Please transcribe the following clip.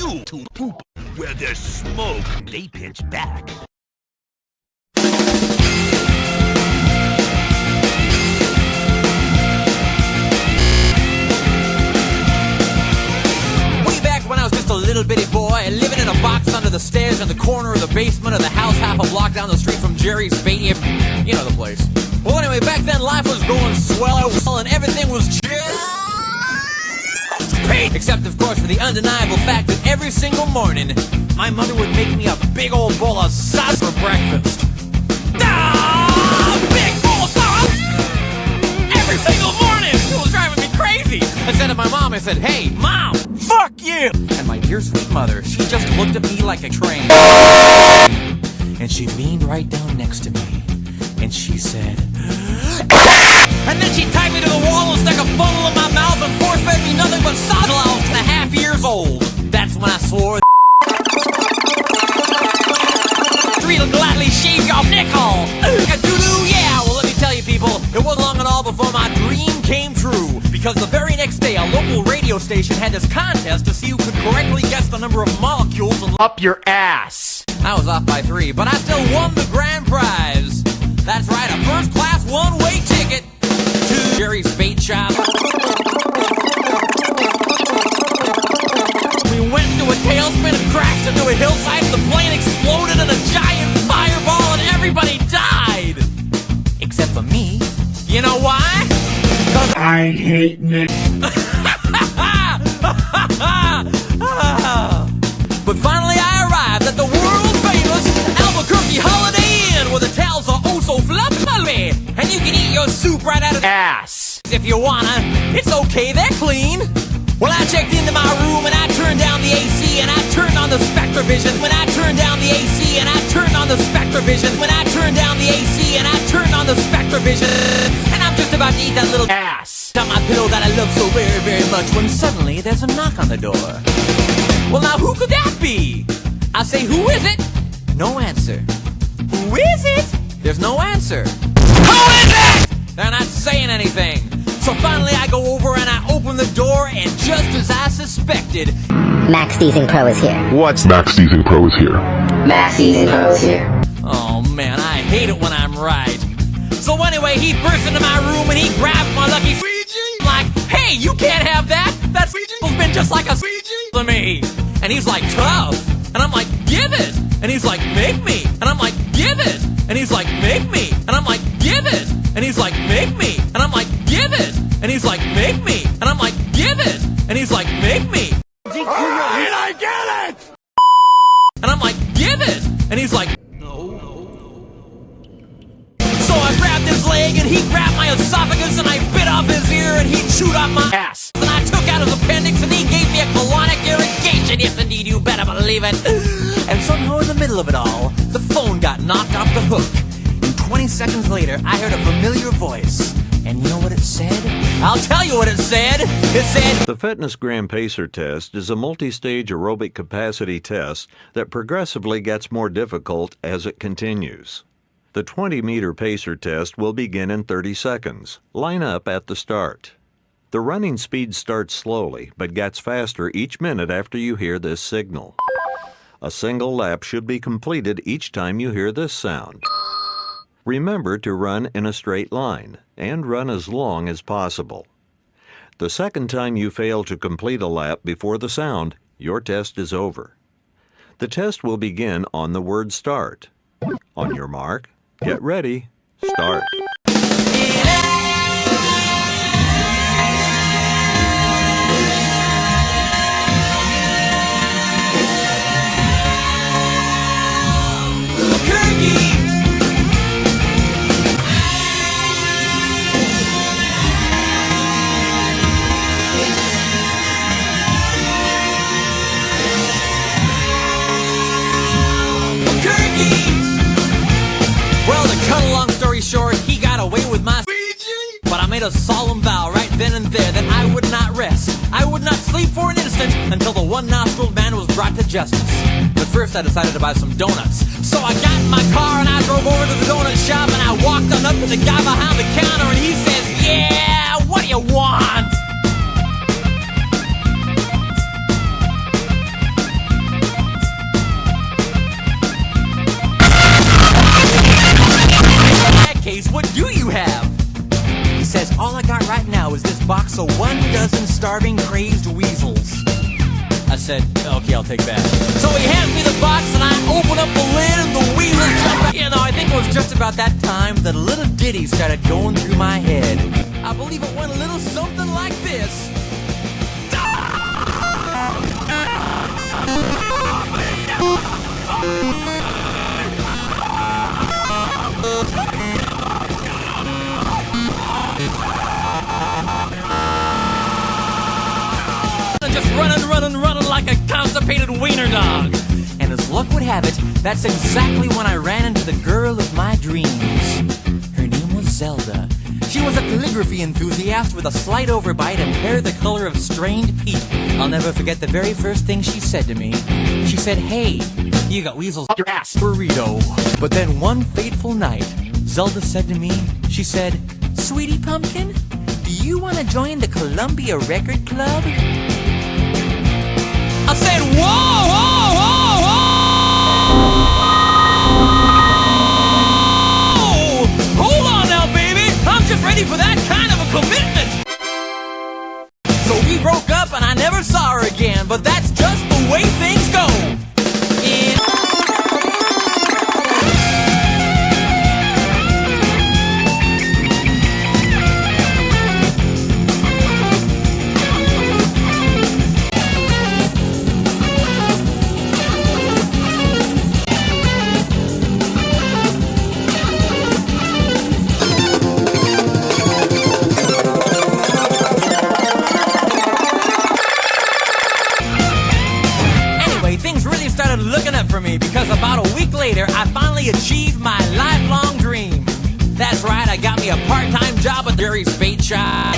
you to poop. Where there's smoke, they pitch back. A little bitty boy living in a box under the stairs in the corner of the basement of the house half a block down the street from Jerry's Bait. You know the place. Well, anyway, back then life was going swell and everything was just great. Except, of course, for the undeniable fact that every single morning my mother would make me a big old bowl of sauce for breakfast. Big bowl of sauce! Every single morning! It was driving me crazy! I said to my mom, I said, "Hey, Mom! Fuck you!" And my dear sweet mother, she just looked at me like a train. And she leaned right down next to me. And she said... And then she tied me to the wall and stuck a funnel in my mouth and force-fed me nothing but sauce till I was 2.5 years old. That's when I swore... Street'll gladly shave your nickel! Doo-doo, yeah! Well, let me tell you, people, it wasn't long at all before my dream came true. Because the very next day, a local radio station had this contest to see who could correctly guess the number of molecules and up your ass. I was off by 3, but I still won the grand prize. That's right, a first-class one-way ticket to Jerry's Bait Shop. We went into a tailspin and crashed into a hillside, and the plane exploded in a giant fireball, and everybody died. Except for me. You know why? I hate Nick. But finally I arrived at the world-famous Albuquerque Holiday Inn, where the towels are oh so fluffy, and you can eat your soup right out of ass. If you wanna, it's okay, they're clean. Well, I checked into my room and I turned down the AC and I turned on the Spectrovision. When I turned down the AC and I turned on the Spectrovision. When I turned down the AC and I turned on the Spectrovision. And I'm just about to eat that little ass on my pillow that I love so very, very much, when suddenly there's a knock on the door. Well, now who could that be? I say, who is it? No answer. Who is it? There's no answer. Who is it? They're not saying anything. So finally I go over and I open the door, and just as I suspected, Max Teasing Pro is here. What's Max Teasing Pro is here? Max Teasing Pro is here. Oh man, I hate it when I'm right. So anyway, he burst into my room and he grabbed my lucky Ouija. I'm like, "Hey, you can't have that. That Ouija's been just like a Ouija to me." And he's like, "Tough." And I'm like, "Give it." And he's like, "Make me." And I'm like, "Give it." And he's like, "Make me." And I'm like, "Give it." And he's like, "Make me." And I'm like, "Give it." And he's like, "Make me." And I'm like, "Give it." And he's like, "Make me." Alright, I get it! And I'm like, "Give it." And he's like, "No." So I grabbed his leg and he grabbed my esophagus and I bit off his ear and he chewed off my ass. And I took out his appendix and he gave me a colonic irrigation. Yes, indeed, you better believe it. And somehow in the middle of it all, the phone got knocked off the hook. And 20 seconds later, I heard a familiar voice. And you know what it said? I'll tell you what it said. It said... The Fitness Gram Pacer test is a multi-stage aerobic capacity test that progressively gets more difficult as it continues. The 20-meter pacer test will begin in 30 seconds. Line up at the start. The running speed starts slowly, but gets faster each minute after you hear this signal. A single lap should be completed each time you hear this sound. Remember to run in a straight line, and run as long as possible. The second time you fail to complete a lap before the sound, your test is over. The test will begin on the word start. On your mark, get ready, start. Well, to cut a long story short, he got away with my but I made a solemn vow right then and there that I would not rest. I would not sleep for an instant until the one-nostriled man was brought to justice. But first I decided to buy some donuts. So I got in my car and I drove over to the donut shop and I walked on up to the guy behind the counter and he says, "Yeah, what do you want?" starving, crazed weasels. I said, okay, I'll take that. So he hands me the box and I open up the lid and the weasels jump out. You know, I think it was just about that time that a little ditty started going through my head. I believe it went a little something like this. Just running like a constipated wiener dog. And as luck would have it, that's exactly when I ran into the girl of my dreams. Her name was Zelda. She was a calligraphy enthusiast with a slight overbite and hair the color of strained peat. I'll never forget the very first thing she said to me. She said, "Hey, you got weasels up your ass, burrito." But then one fateful night, Zelda said to me, she said, "Sweetie Pumpkin, do you want to join the Columbia Record Club?" I said, whoa, whoa, whoa, whoa! Hold on now, baby. I'm just ready for that kind of a commitment. So we broke up and I never saw her again, but that's just the way things go. Things really started looking up for me because about a week later, I finally achieved my lifelong dream. That's right, I got me a part-time job at Jerry's Bait Shop.